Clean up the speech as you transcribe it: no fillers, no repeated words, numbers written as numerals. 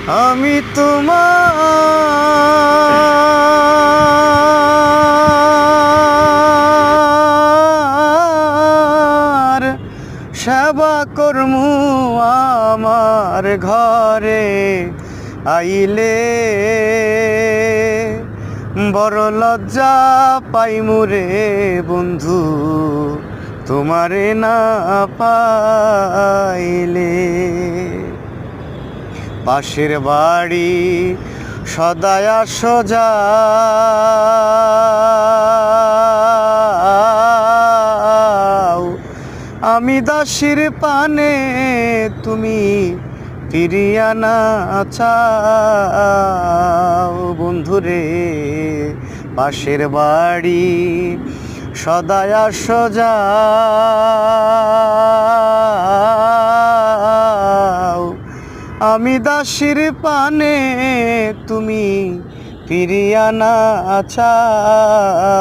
আমি তোমার সেবা করমু আমার ঘরে আইলে বড় লজ্জা পাইমু রে বন্ধু তোমারে না পাইলে। পাশের বাড়ি সদায় সোজা আমি দাসীর পানে তুমি ফিরিয়া না চাও বন্ধুরে। পাশের বাড়ি সদায় সোজা আমি দাসীর পানে তুমি ফিরিয়া না চাও।